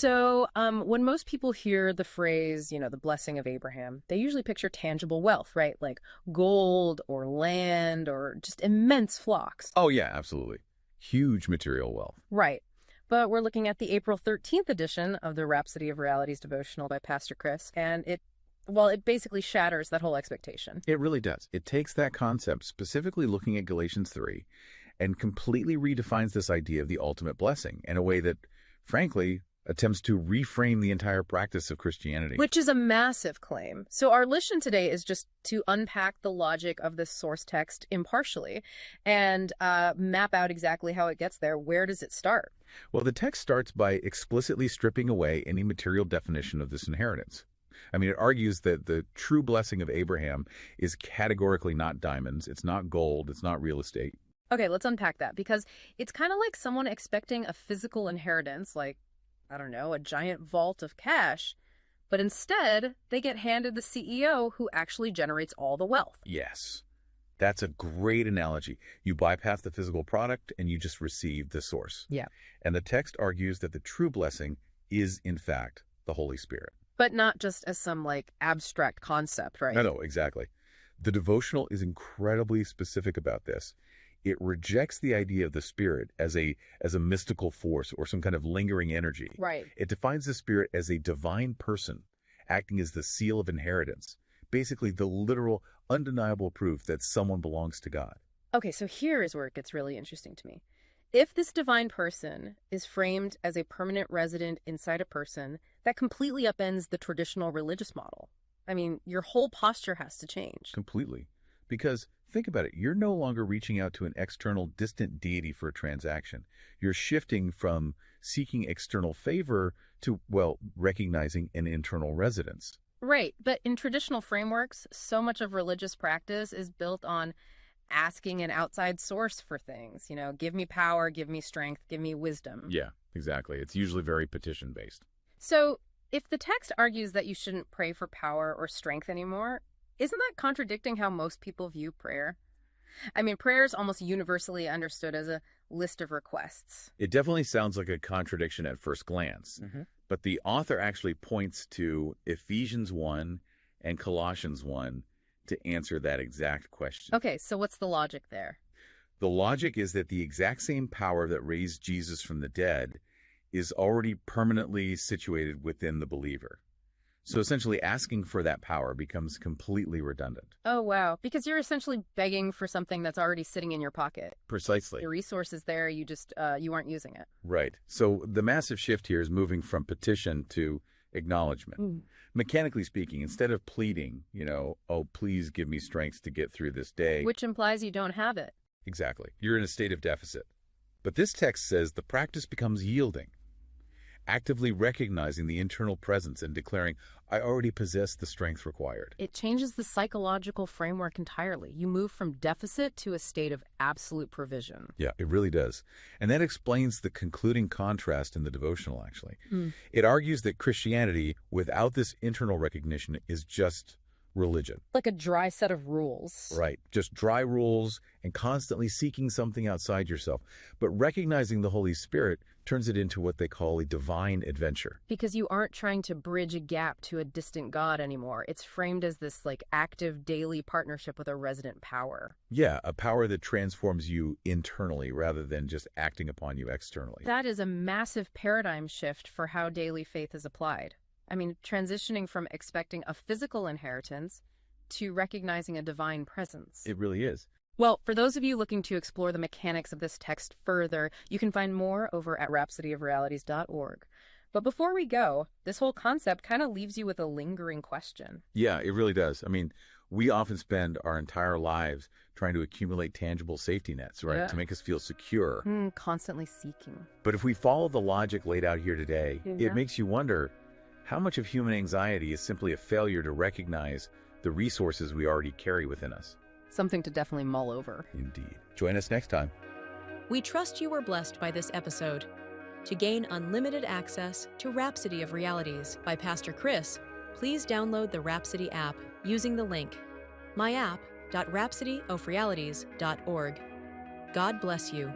When most people hear the phrase, the blessing of Abraham, they usually picture tangible wealth, right? Like gold or land or just immense flocks. Oh, yeah, absolutely. Huge material wealth. Right. But we're looking at the April 13th edition of the Rhapsody of Realities devotional by Pastor Chris, and it basically shatters that whole expectation. It really does. It takes that concept, specifically looking at Galatians 3, and completely redefines this idea of the ultimate blessing in a way that, frankly, attempts to reframe the entire practice of Christianity. Which is a massive claim. So our mission today is just to unpack the logic of this source text impartially and map out exactly how it gets there. Where does it start? Well, the text starts by explicitly stripping away any material definition of this inheritance. I mean, it argues that the true blessing of Abraham is categorically not diamonds, it's not gold, it's not real estate. Okay, let's unpack that, because it's kind of like someone expecting a physical inheritance, like, I don't know, a giant vault of cash, but instead they get handed the CEO who actually generates all the wealth. Yes, that's a great analogy. You bypass the physical product and you just receive the source. Yeah. And the text argues that the true blessing is, in fact, the Holy Spirit. But not just as some, abstract concept, right? No, exactly. The devotional is incredibly specific about this. It rejects the idea of the Spirit as a mystical force or some kind of lingering energy. Right. It defines the Spirit as a divine person, acting as the seal of inheritance, basically the literal, undeniable proof that someone belongs to God. Okay, so here is where it gets really interesting to me. If this divine person is framed as a permanent resident inside a person, that completely upends the traditional religious model. I mean, your whole posture has to change. Completely. Because, think about it, you're no longer reaching out to an external, distant deity for a transaction. You're shifting from seeking external favor to, recognizing an internal residence. Right, but in traditional frameworks, so much of religious practice is built on asking an outside source for things. Give me power, give me strength, give me wisdom. Yeah, exactly. It's usually very petition-based. So, if the text argues that you shouldn't pray for power or strength anymore, isn't that contradicting how most people view prayer? I mean, prayer is almost universally understood as a list of requests. It definitely sounds like a contradiction at first glance, but the author actually points to Ephesians 1 and Colossians 1 to answer that exact question. Okay, so what's the logic there? The logic is that the exact same power that raised Jesus from the dead is already permanently situated within the believer. So essentially asking for that power becomes completely redundant. Oh, wow. Because you're essentially begging for something that's already sitting in your pocket. Precisely. The resource is there, you just, you aren't using it. Right. So the massive shift here is moving from petition to acknowledgement. Mechanically speaking, instead of pleading, oh, please give me strength to get through this day. Which implies you don't have it. Exactly. You're in a state of deficit. But this text says the practice becomes yielding, actively recognizing the internal presence and declaring, I already possess the strength required. It changes the psychological framework entirely. You move from deficit to a state of absolute provision. Yeah, it really does. And that explains the concluding contrast in the devotional, actually. It argues that Christianity, without this internal recognition, is just religion. Like a dry set of rules. Right. Just dry rules and constantly seeking something outside yourself. But recognizing the Holy Spirit turns it into what they call a divine adventure. Because you aren't trying to bridge a gap to a distant God anymore. It's framed as this active daily partnership with a resident power. Yeah, a power that transforms you internally rather than just acting upon you externally. That is a massive paradigm shift for how daily faith is applied. I mean, transitioning from expecting a physical inheritance to recognizing a divine presence. It really is. Well, for those of you looking to explore the mechanics of this text further, you can find more over at rhapsodyofrealities.org. But before we go, this whole concept kind of leaves you with a lingering question. Yeah, it really does. I mean, we often spend our entire lives trying to accumulate tangible safety nets, right, Yeah. to make us feel secure. Constantly seeking. But if we follow the logic laid out here today, Yeah. it makes you wonder how much of human anxiety is simply a failure to recognize the resources we already carry within us. Something to definitely mull over. Indeed. Join us next time. We trust you were blessed by this episode. To gain unlimited access to Rhapsody of Realities by Pastor Chris, please download the Rhapsody app using the link myapp.rhapsodyofrealities.org. God bless you.